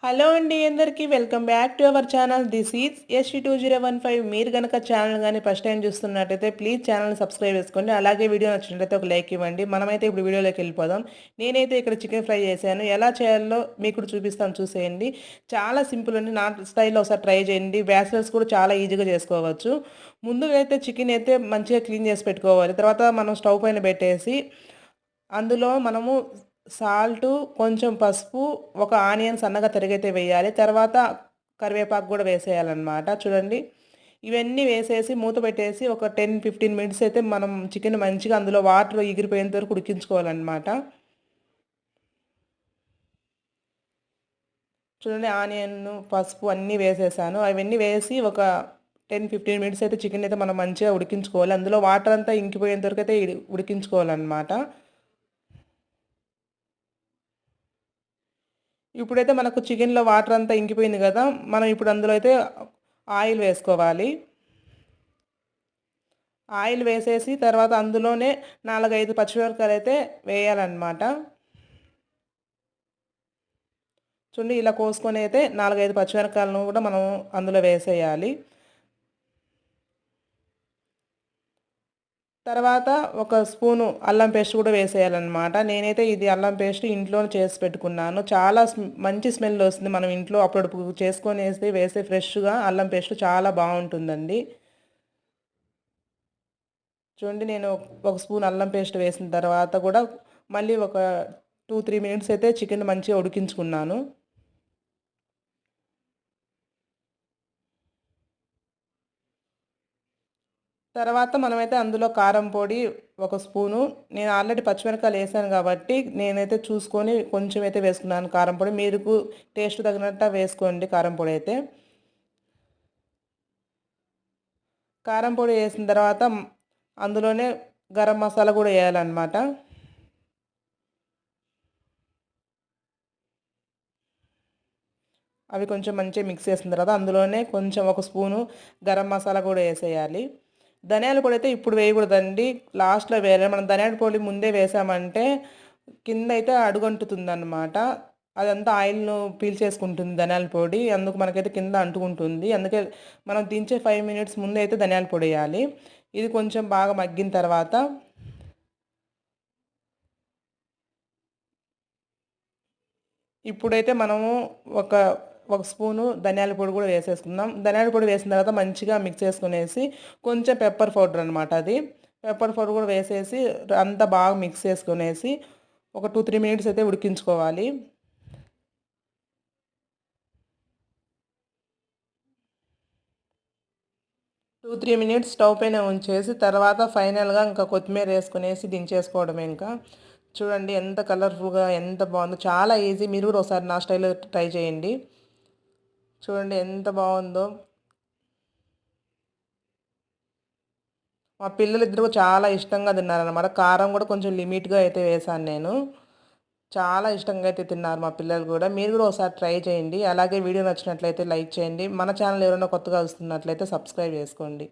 Hello అండి అందరికీ welcome back to our channel. This is ST2015. మీరు కనుక ఛానల్ కానీ ఫస్ట్ టైం చూస్తున్నట్టయితే ప్లీజ్ ఛానల్ని సబ్స్క్రైబ్ చేసుకోండి. అలాగే వీడియో నచ్చినట్లయితే ఒక లైక్ ఇవ్వండి. మనమైతే ఇప్పుడు వీడియోలోకి వెళ్ళిపోదాం. నేనైతే ఇక్కడ చికెన్ ఫ్రై చేశాను. ఎలా చేయాలో మీకు కూడా చూపిస్తాను, చూసేయండి. చాలా సింపుల్ అండి. నా స్టైల్లో ఒకసారి ట్రై చేయండి. బ్యాచిలర్స్ కూడా చాలా ఈజీగా చేసుకోవచ్చు. ముందుగా అయితే చికెన్ అయితే మంచిగా క్లీన్ చేసి పెట్టుకోవాలి. తర్వాత మనం స్టవ్ పైన పెట్టేసి అందులో మనము సాల్టు, కొంచెం పసుపు, ఒక ఆనియన్ సన్నగా తరిగైతే వేయాలి. తర్వాత కరివేపాకు కూడా వేసేయాలన్నమాట. చూడండి, ఇవన్నీ వేసేసి మూత పెట్టేసి ఒక 10-15 మినిట్స్ అయితే మనం చికెన్ మంచిగా అందులో వాటర్ ఎగిరిపోయేంత వరకు ఉడికించుకోవాలన్నమాట. చూడండి, ఆనియన్, పసుపు అన్నీ వేసేసాను. అవన్నీ వేసి ఒక 10-15 మినిట్స్ అయితే చికెన్ అయితే మనం మంచిగా ఉడికించుకోవాలి. అందులో వాటర్ అంతా ఇంకిపోయేంత వరకు అయితే ఉడికించుకోవాలన్నమాట. ఇప్పుడైతే మనకు చికెన్‌లో వాటర్ అంతా ఇంకిపోయింది గదా! మనం ఇప్పుడు అందులో అయితే ఆయిల్ వేసుకోవాలి. ఆయిల్ వేసేసి తర్వాత అందులోనే 4, 5 పచ్చిమిరపకాయలైతే వేయాలన్నమాట. చూడండి, ఇలా కోసుకొని అయితే 4, 5 పచ్చిమిరపకాయలను కూడా మనం అందులో వేసేయాలి. తర్వాత ఒక స్పూను అల్లం పేస్ట్ కూడా వేసేయాలన్నమాట. నేనైతే ఇది అల్లం పేస్ట్ ఇంట్లోనే చేసి పెట్టుకున్నాను. చాలా మంచి స్మెల్ వస్తుంది. మనం ఇంట్లో అప్పుడప్పుడు చేసుకొని వేస్తే ఫ్రెష్‌గా అల్లం పేస్ట్ చాలా బావుంటుందండి. చూడండి, నేను ఒక స్పూన్ అల్లం పేస్ట్ వేసిన తర్వాత కూడా మళ్ళీ ఒక 2-3 మినిట్స్ అయితే చికెన్ మంచిగా ఉడికించుకున్నాను. తర్వాత మనమైతే అందులో కారం పొడి ఒక స్పూను, నేను ఆల్రెడీ పచ్చిమిరపకాయలు వేసాను కాబట్టి నేనైతే చూసుకొని కొంచెం అయితే వేసుకున్నాను కారం పొడి. మీకు టేస్ట్ తగినట్టు వేసుకోండి కారం పొడి అయితే. కారం పొడి వేసిన తర్వాత అందులోనే గరం మసాలా కూడా వేయాలన్నమాట. అవి కొంచెం మంచిగా మిక్స్ చేసిన తర్వాత అందులోనే కొంచెం ఒక స్పూను గరం మసాలా కూడా వేసేయాలి. ధనియాల పొడి అయితే ఇప్పుడు వేయకూడదండి, లాస్ట్‌లో వేయాలి. మనం ధనియాల పొడి ముందే వేసామంటే కింద అయితే అడుగంటుతుందన్నమాట. అదంతా ఆయిల్‌ను పీల్చేసుకుంటుంది ధనియాల పొడి. అందుకు మనకైతే కింద అంటుకుంటుంది. అందుకే మనం దించే 5 మినిట్స్ ముందే అయితే ధనియాల పొడి వేయాలి. ఇది కొంచెం బాగా మగ్గిన తర్వాత ఇప్పుడైతే మనము ఒక ఒక స్పూను ధనియాల పొడి కూడా వేసేసుకుందాం. ధనియాల పొడి వేసిన తర్వాత మంచిగా మిక్స్ చేసుకునేసి కొంచెం పెప్పర్ పౌడర్ అనమాట అది. పెప్పర్ పౌడర్ కూడా వేసేసి అంతా బాగా మిక్స్ చేసుకునేసి ఒక 2-3 మినిట్స్ అయితే ఉడికించుకోవాలి. 2-3 మినిట్స్ స్టవ్ పైన ఉంచేసి తర్వాత ఫైనల్‌గా ఇంకా కొత్తిమీర వేసుకునేసి దించేసుకోవడమే ఇంకా. చూడండి ఎంత కలర్‌ఫుల్‌గా ఎంత బాగుందో. చాలా ఈజీ. మీరు కూడా ఒకసారి నా స్టైల్‌లో ట్రై చేయండి. చూడండి ఎంత బాగుందో. మా పిల్లలిద్దరూ చాలా ఇష్టంగా తిన్నారనమాట. కారం కూడా కొంచెం లిమిట్‌గా అయితే వేశాను నేను. చాలా ఇష్టంగా అయితే తిన్నారు మా పిల్లలు గూడా. మీరు గూడా ఒకసారి ట్రై చేయండి. అలాగే వీడియో నచ్చినట్లయితే లైక్ చేయండి. మన ఛానల్ ఎవరైనా కొత్తగా వస్తున్నట్లయితే సబ్స్క్రైబ్ చేసుకోండి.